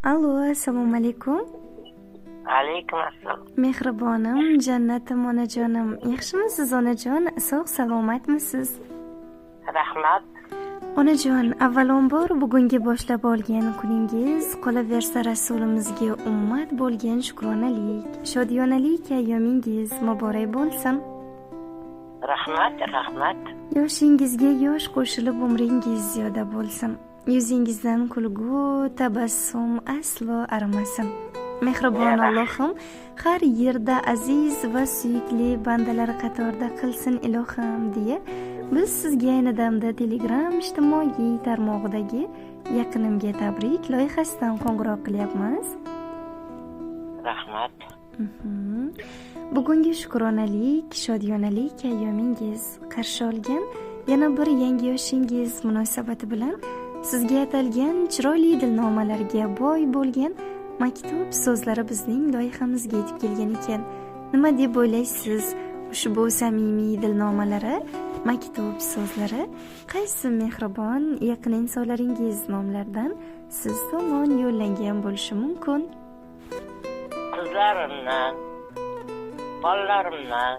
Allo, assalomu alaykum. Alaykum assalom. Mehribonim, jannatim onajonim. Yaxshimisiz onajon? Sog' salomatmisiz? Rahmat. Onajon, avvalambor bugungi boshlab olgan kuningiz qolaversa Rasulimizga ummat bo'lgan shukronalik, shodiyonalik ayyomingiz muborak bo'lsin. Rahmat. Yoshingizga yosh qo'shilib umringiz ziyoda bo'lsin. Yuzingizdan kulgu, tabassum aslo arimasin. Mehribon Allohim har yerda aziz va suyukli bandalar qatorida qilsin ilohim deya biz sizga ayni damda Telegram ijtimoiy tarmog'idagi yaqinimga tabrik loyihasidan qo'ng'iroq qilyapmiz. Rahmat. Bugungi shukronalik, shodiyonalik ayyomingiz qarshi olgan yana bir yangi yoshingiz munosabati bilan sizga atalgan chiroyli dilnomalarga boy bo'lgan maktub so'zlari bizning loyihamizga yetib kelgan ekan. Nima deb o'ylaysiz? Ushbu samimiy dilnomalari, maktub so'zlari qaysi mehribon yaqin insonlaringiz nomlaridan siz tomon yo'llangan bo'lishi mumkin? Qizlarimdan, bolalarimdan.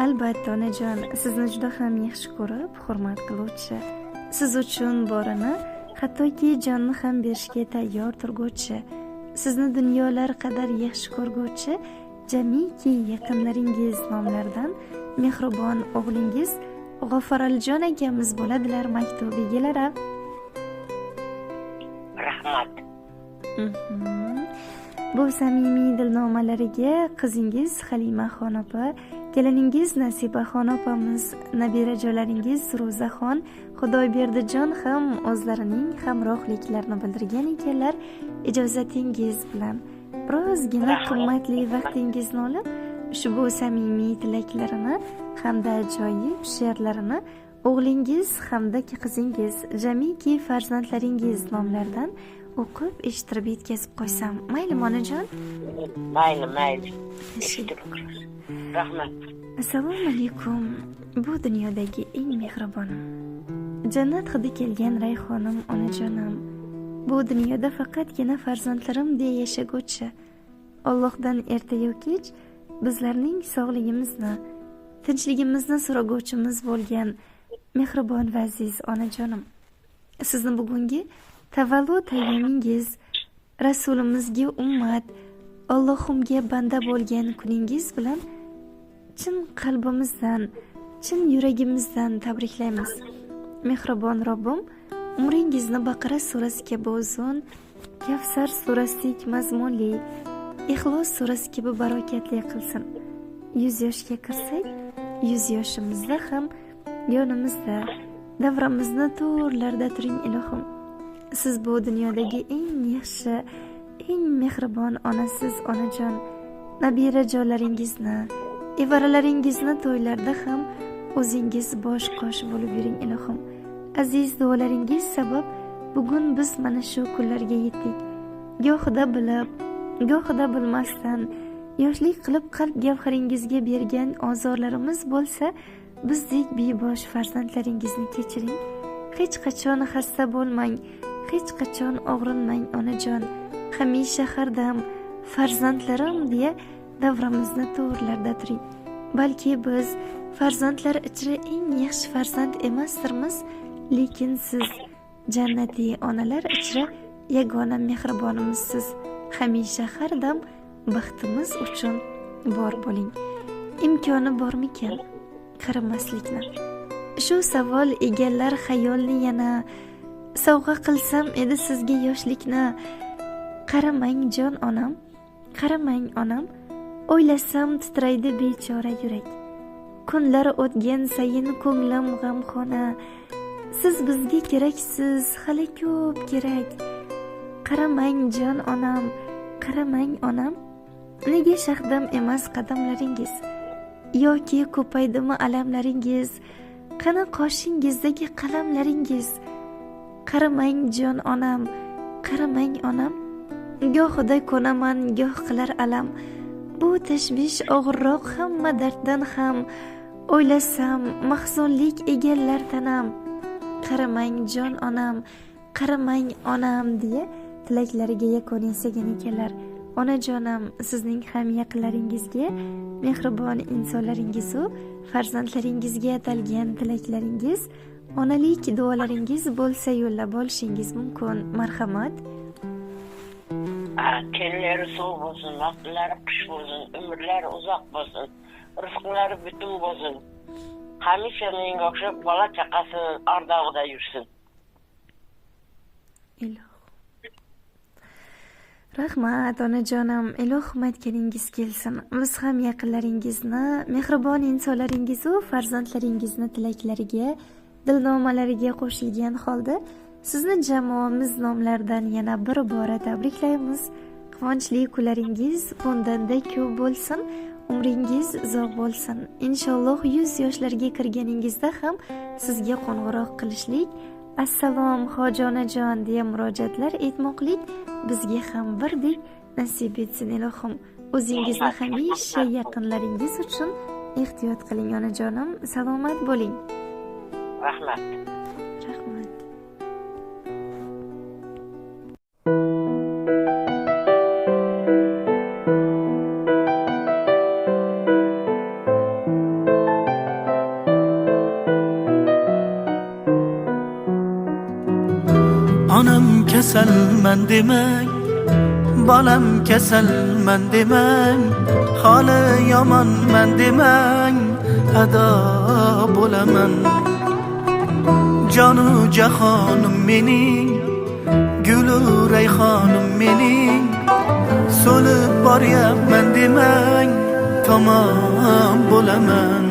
Albatta onajon, sizni juda ham yaxshi ko'rib, hurmat qiluvchi, siz uchun borini, hattoki jonni ham berishga tayyor turguvchi, sizni dunyolar qadar yaxshi ko'rguvchi jamiki yaqinlaringiz nomlaridan mehribon o'g'lingiz G'ofuraljon akamiz bo'ladilar maktub egalari. Rahmat. Bu samimiy dilnomalariga qizingiz Halimaxon opa, keliningiz Nasibaxon opamiz, nabirajolaringiz Ro'zaxon, Xudoyberdijon ham o'zlarining hamrohliklarini bildirgan ekanlar. Ijozatingiz bilan birozgina qimmatli vaqtingizni olib, ushbu samimiy tilaklarini hamda ajoyib she'rlarini o'g'lingiz hamda qizingiz, jamiki farzandlaringiz nomlaridan o'qib eshittirib yetkazib qo'ysam, maylimi onajon? Mayli. Rahmat. Assalomu alaykum. Bu dunyodagi eng mehribonim, jannat hidi kelgan rayhonim onajonim. Bu dunyoda faqatgina farzandlarim deya yashaguvchi, Allohdan ertayu kech bizlarning sog'ligimizni, tinchligimizni so'raguvchimiz bo'lgan mehribon va aziz onajonim. Sizni bugungi tavallud ayyomingiz, Rasulimizga ummat, Allohimga banda bo'lgan kuningiz bilan chin qalbimizdan, chin yuragimizdan tabriklaymiz. Mehribon Robbim umringizni Baqara surasi kabi uzun, Kavsar surasidek mazmunli, Ixlos surasi kabi barokatli qilsin. 100 yoshga kirsak, 100 yoshimizda ham yonimizda, davramizni to'rlarda turing ilohim. Siz bu dunyodagi eng yaxshi, eng mehribon onasiz onajon. Nabirajolaringizni, evaralaringizni to'ylarda ham o'zingiz bosh qosh bo'lib yuring ilohim. Aziz duolaringiz sabab bugun biz mana shu kunlarga yetdik. Gohida bilib, gohida bilmasdan yoshlik qilib qalb gavharingizga bergan ozorlarimiz bo'lsa, bizdek bebosh farzandlaringizni kechiring. Hech qachon xasta bo'lmang, hech qachon og'rinmang onajon. Hamisha har dam farzandlarim deya davramizni to'rlarda turing. Balki biz farzandlar ichra eng yaxshi farzand emasdirmiz, lekin siz jannatiy onalar ichra yagona mehribonimizsiz. Hamisha har dam baxtimiz uchun bor bo'ling. Imkoni bormikan qaramaslikni? Shu savol egallar xayolni yana. Sovg'a qilsam edi sizga yoshlikni. Qaramang jon onam, qaramang onam, o'ylasam titraydi bechora yurak. Kunlar o'tgan sayin ko'nglim g'amxona. Siz bizga keraksiz, hali ko'p kerak. Qaramang jon onam, qaramang onam. Nega shahdam emas qadamlaringiz? Yoki ko'paydimi alamlaringiz? Qani qoshingizdagi qalamlaringiz? Qaramang jon onam, qaramang onam. Gohida ko'naman, goh qilar alam. Bu tashvish og'irroq hamma darddan ham. O'ylasam mahzunlik egallar tanam. Qaramang jon onam, qaramang onam deya tilaklariga yakun yasagan ekanlar. Onajonim, sizning ham yaqinlaringizga, mehribon insonlaringiz-u farzandlaringizga atalgan tilaklaringiz, onalik duolaringiz bo'lsa yo'llab olishingiz mumkin. Marhamat. Kenleri soğuk olsun, vakitleri kış olsun, ömürleri uzak olsun, rızkları bütün olsun. Hamisha menga o'xshab bola chaqasini ardog'ida yursin. Iloh. Rahmat onajonim, iloh aytganingiz kelsin. Biz ham yaqinlaringizni, mehribon insonlaringiz-u farzandlaringizni tilaklariga, dilnomalariga qo'shilgan holda sizni jamoamiz nomlaridan yana bir bora tabriklaymiz. Quvonchli kunlaringiz bundanda ko'p bo'lsin. Umringiz uzoq bo'lsin. Inshaalloh 100 yoshlarga kirganingizda ham sizga qo'ng'iroq qilishlik, assalom hojonajon deya murojaatlar etmoqlik bizga ham birdek nasib etsin ilohim. O'zingizni hamisha yaqinlaringiz uchun ehtiyot qiling onajonim. Salomat bo'ling. Rahmat. Rahmat. Onam kasalman demang, bolam kasalman demang, holi yomonman demang, ado bo'laman. Jonu jahonim mening, gulu rayhonim mening, so'lib boryapman demang, tamom bo'laman.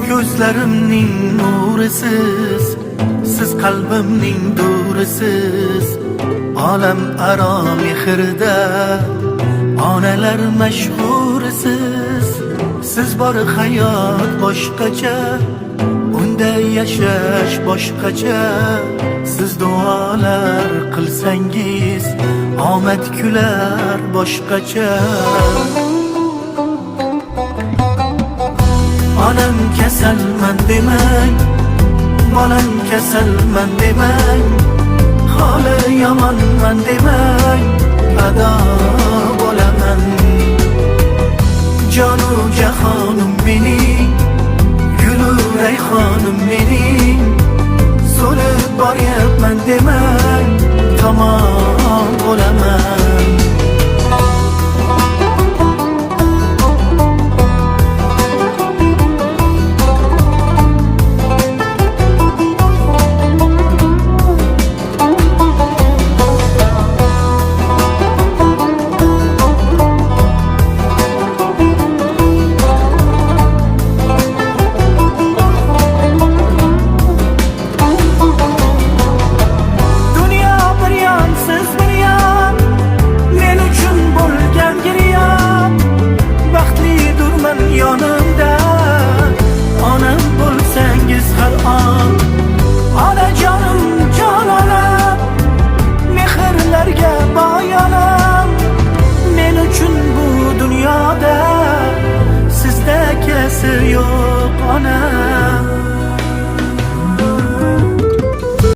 Ko'zlarimning nurisiz, siz qalbimning durisiz, olam aro mehrda onalar mashhurisiz. Siz bor hayot boshqacha, unda yashash boshqacha. Siz duolar qilsangiz omad kular boshqacha. Onam kasalman demang, bolam kasalman demang, holi yomonman demang, ado bo'laman. Jonu jahonim mening, gulu rayhonim mening, so'lib boryapman demang, tamom bo'laman. Yo'q ona